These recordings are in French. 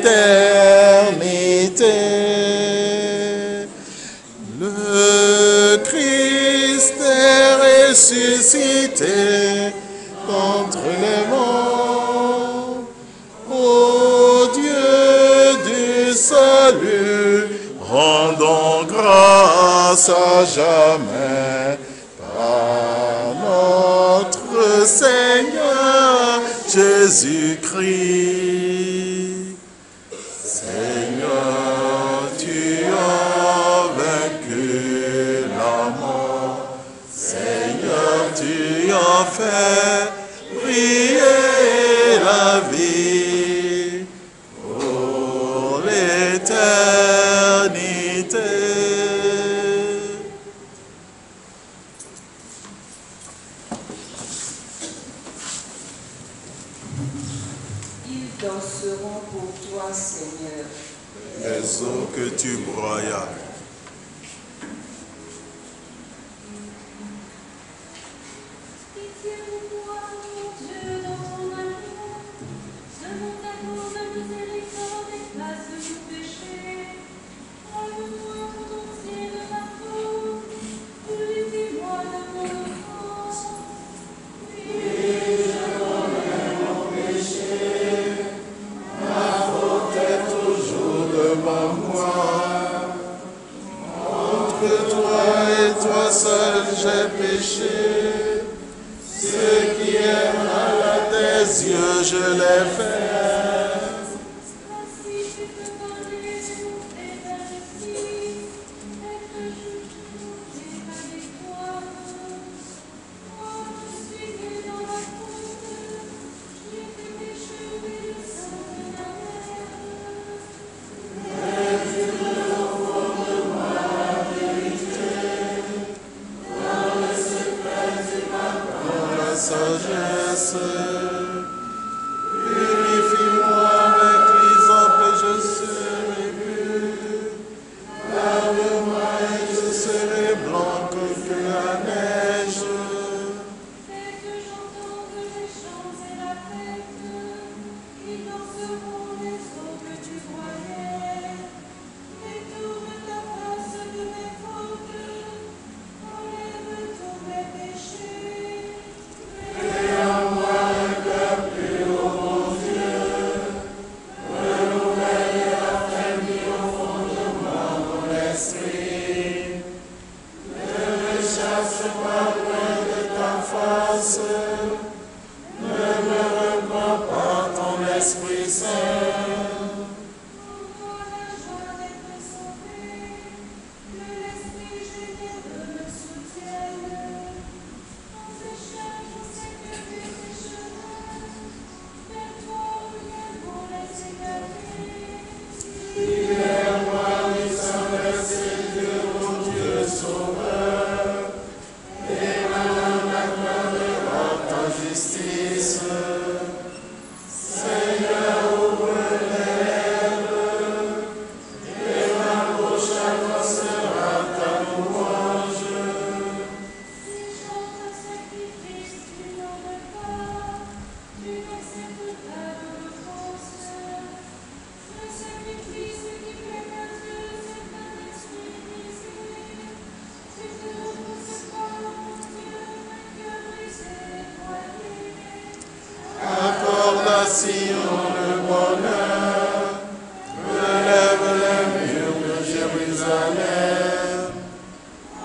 l'éternité. Le Christ est ressuscité contre les morts. Ô Dieu du salut, rendons grâce à jamais par notre Seigneur Jésus-Christ. Seigneur, tu as vaincu la mort. Seigneur, tu as fait briller la vie pour l'éternité. Ils danseront pour toi, Seigneur. Les eaux que tu broyas. J'ai péché, ce qui est mal à tes yeux, je l'ai fait. Sagesse, purifie-moi avec l'hysope et je serai pur. Lave-moi et je serai blanc comme la neige. Fais que j'entende les chants et la fête, ils danseront les eaux que tu broyais. Détourne ta face de mes fautes, enlève tous mes péchés. Crée en moi un cœur pur, ô mon Dieu. Renouvelle et raffermis au fond de moi mon esprit. Ne me chasse pas loin de ta face. Ne me reprends pas ton Esprit Saint. Pour la joie d'être sauvé, que l'esprit généreux me soutienne. En pécheur, je sais que tu es pécheur. Vers toi, rien pour les égarer. Libère-moi du sang versé, Dieu, mon Dieu sauveur. Et ma langue acclamera ta justice. Seigneur, ouvre mes lèvres, et ma bouche annoncera ta louange. Si chante un sacrifice, tu n'en veux pas. Tu n'acceptes pas d'holocauste. Un sacrifice qui plaît à Dieu, c'est un esprit brisé. Tu ne repousses pas, mon Dieu, un cœur brisé et broyé. Accorde à Sion le bonheur, relève les murs de Jérusalem.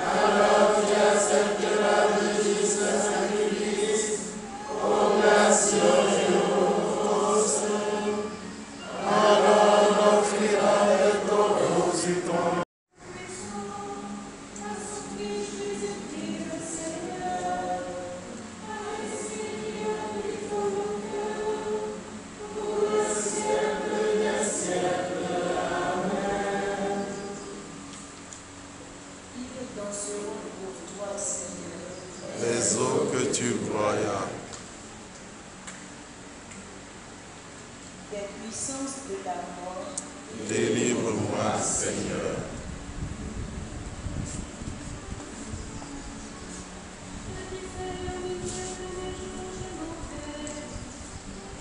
Alors tu acceptes la justice, le sacrifice, oblation et holocauste. Alors on offrira les taureaux sur ton Assoupis Jésus-Christ le Seigneur. Ainsi il a pris ton cœur. Pour le siècle des siècles. Amen. Ils danseront pour toi, Seigneur. les eaux que tu broyas. Des puissances de la mort, Délivre-moi, Seigneur.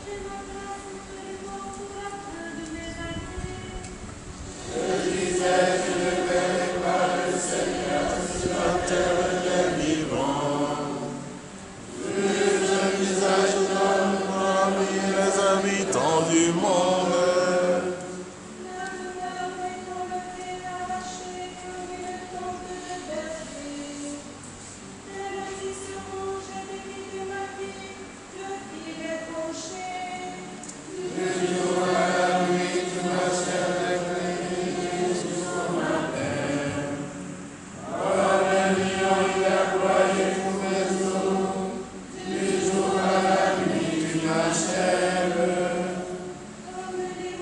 Je m'en place entre les morts pour la fin de mes habitants du monde. La douleur est dans le pied arraché comme une tente de berger. Tel aussi seront jetés de ma vie, le fil est fauché. Du jour à la nuit, tu m'achèves avec les jusqu'au matin. Par le lion, il a broyé tous mes os. Du jour à la nuit, tu m'achèves. Comme les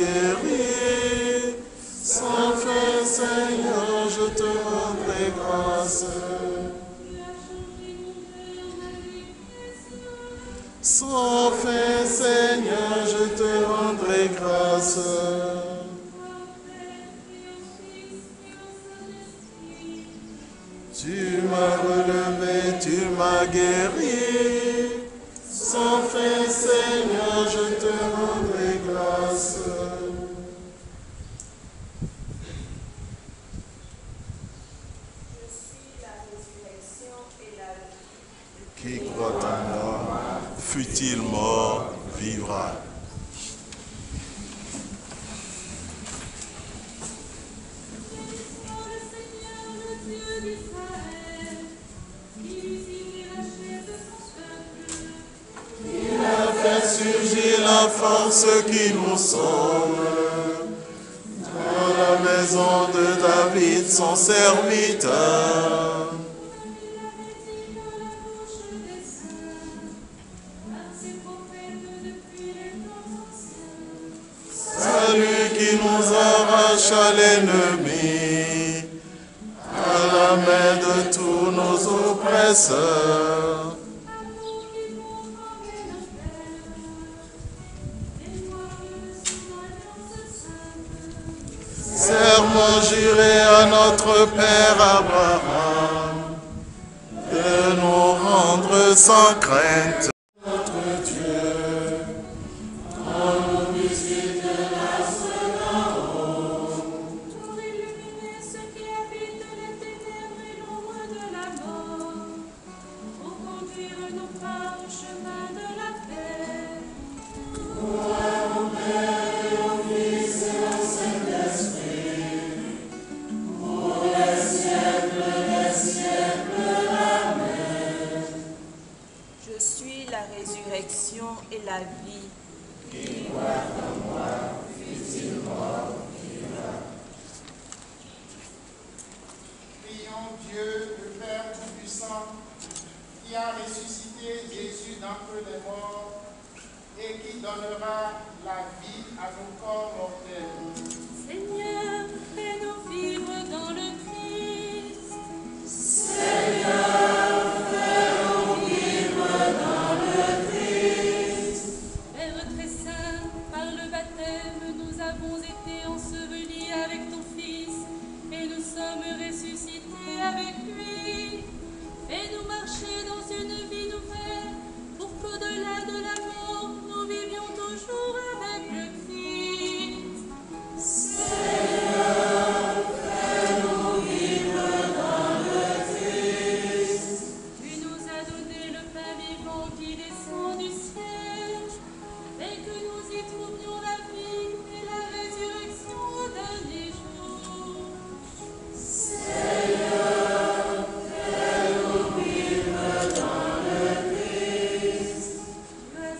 guéri. Sans fin, Seigneur, je te rendrai grâce. Sans fin, Seigneur, je te rendrai grâce. Tu m'as relevé, tu m'as guéri. Sans fin, Seigneur, je te rendrai grâce. Qui croit en moi, fut-il mort, vivra. Il a fait surgir la force qui nous sauve. Dans la maison de David, son serviteur. Celui qui nous arrache à l'ennemi, à la main de tous nos oppresseurs. Serment juré à notre Père Abraham, de nous rendre sans crainte. Notre Dieu, quand nous visite l'astre d'en haut, Pour illuminer ceux qui habitent les ténèbres et l'ombre de la mort, pour conduire nos pas au chemin de la paix. Je suis la résurrection et la vie. Prions Dieu, le Père Tout-Puissant, qui a ressuscité Jésus d'entre les morts et qui donnera la vie à nos corps mortels. Seigneur, fais-nous vivre dans le Christ. Père très saint, par le baptême, nous avons été ensevelis avec ton Fils et nous sommes ressuscités avec lui. Fais-nous marcher dans une vie nouvelle pour qu'au-delà de la mort, nous vivions toujours avec le Christ. Tu nous as donné le pain vivant qui descend du ciel, et que nous y trouvions la vie et la résurrection au dernier jour. Tu as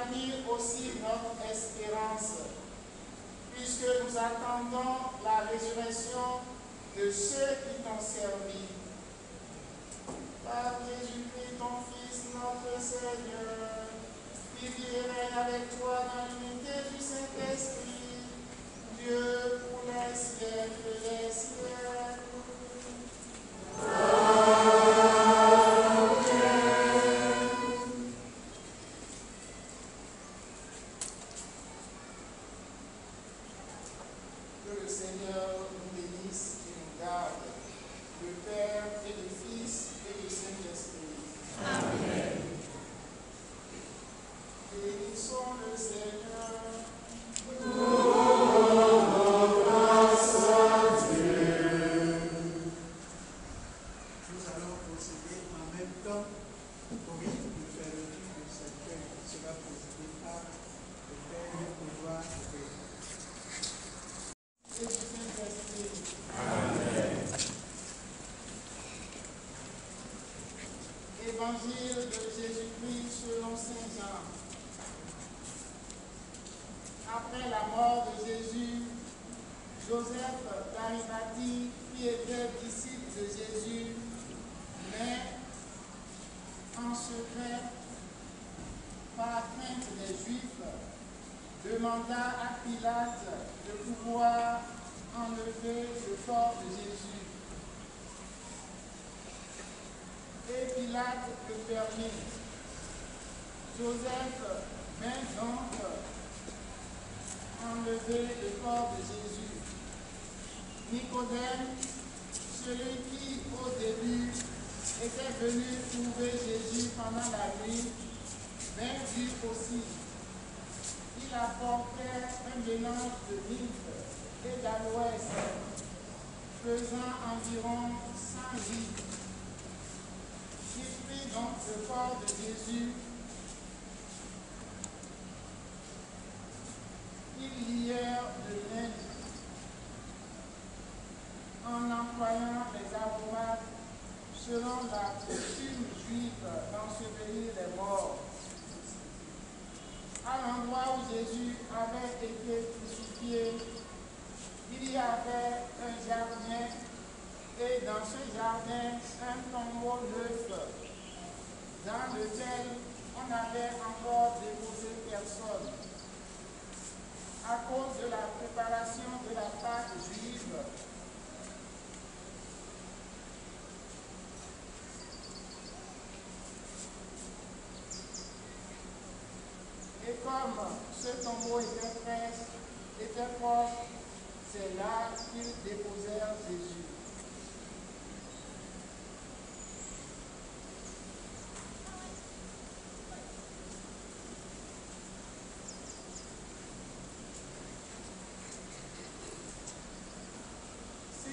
remplir aussi notre espérance, puisque nous attendons la résurrection de ceux qui t'ont servi. Par Jésus-Christ, ton Fils, notre Seigneur, qui vit et règne avec toi dans l'unité du Saint-Esprit, Dieu pour les siècles des siècles. Que le Seigneur nous bénisse et nous garde, le Père et le Fils et le Saint-Esprit. Amen. Bénissons le Seigneur. Nous allons procéder en même temps au rite de fermeture de cette fête qui sera présidé par le Père Pouvoir de Dieu. Et du Saint-Esprit. Amen. Évangile de Jésus-Christ selon Saint Jean. Après la mort de Jésus, Joseph d'Arimathie, qui était disciple de Jésus, mais en secret, par crainte des Juifs, demanda à Pilate de pouvoir enlever le corps de Jésus. Et Pilate le permit. Joseph vint donc enlever le corps de Jésus. Nicodème, celui qui au début était venu trouver Jésus pendant la nuit, vint lui aussi. Il apportait un mélange de myrrhe et d'aloès, pesant environ 100 livres. Il prit donc le corps de Jésus. Ils lièrent de laine en employant les aromates selon la coutume juive d'ensevelir les morts. À l'endroit où Jésus avait été crucifié, il y avait un jardin et dans ce jardin un tombeau neuf dans lequel on n'avait encore déposé personne. À cause de la préparation de la Pâque juive, et comme ce tombeau était proche, c'est là qu'ils déposèrent Jésus.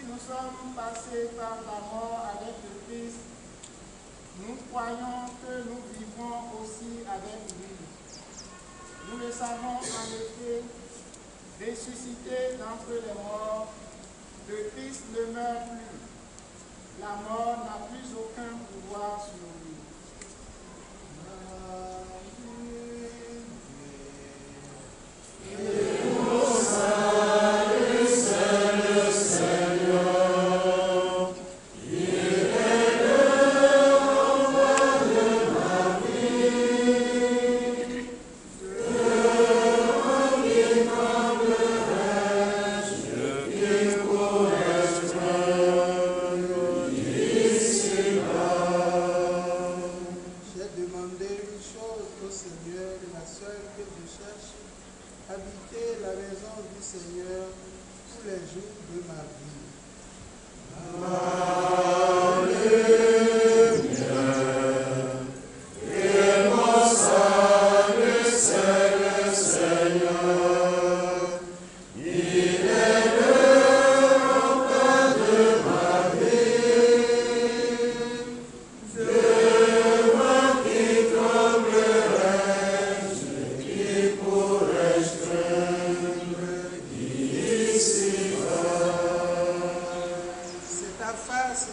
Nous sommes passés par la mort avec le Christ, nous croyons que nous vivrons aussi avec lui. Nous le savons en effet, ressuscité d'entre les morts, le Christ ne meurt plus. La mort n'a plus aucun pouvoir sur lui. Habiter la maison du Seigneur tous les jours de ma vie.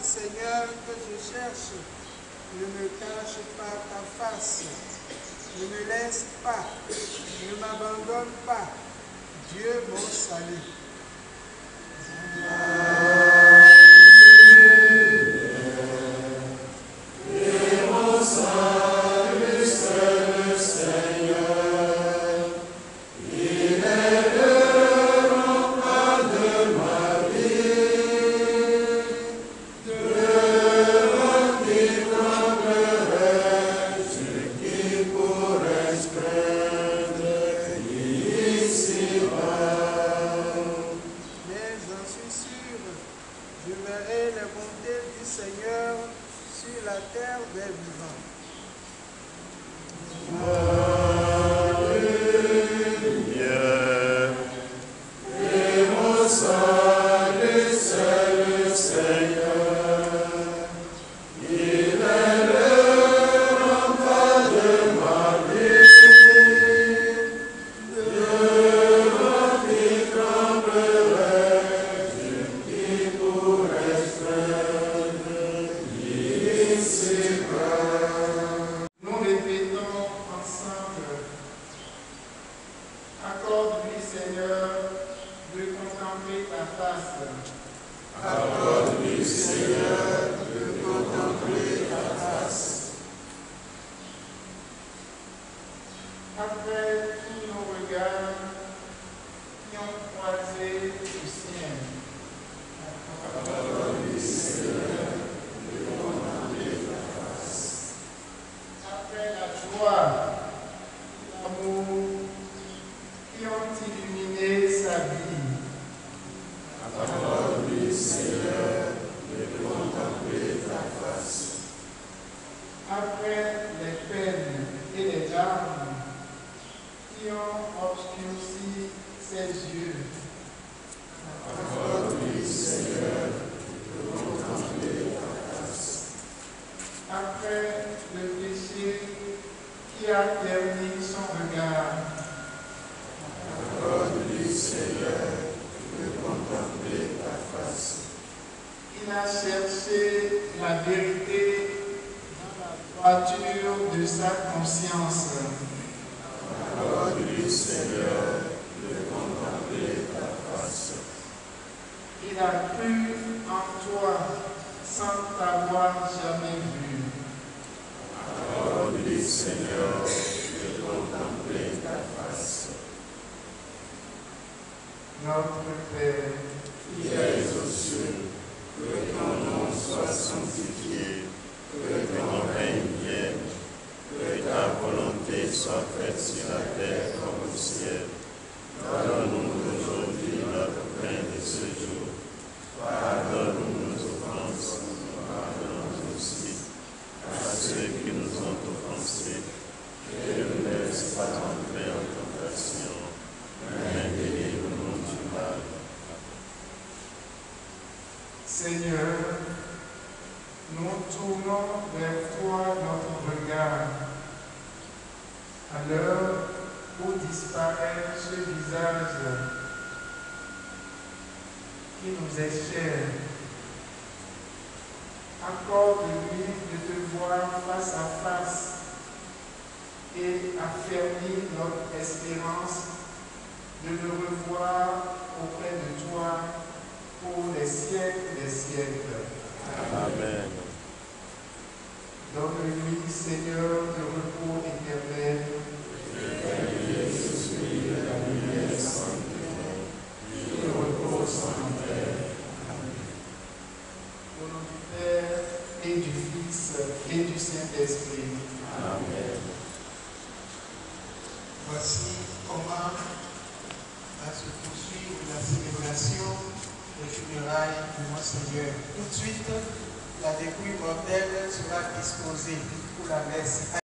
Seigneur, que je cherche, ne me cache pas ta face. Ne me laisse pas, ne m'abandonne pas. Dieu mon salut. Seigneur, nous tournons vers toi notre regard. À l'heure où disparaît ce visage qui nous est cher, accorde-lui de te voir face à face et affermir notre espérance de le revoir auprès de toi pour les siècles des siècles. Amen. Donne-lui, Seigneur, le repos éternel. Le repos sans terre. Au nom du Père et du Fils et du Saint-Esprit. Amen. Voici comment va se poursuivre la célébration des funérailles de Monseigneur. Tout de suite, la dépouille mortelle sera disposée pour la messe.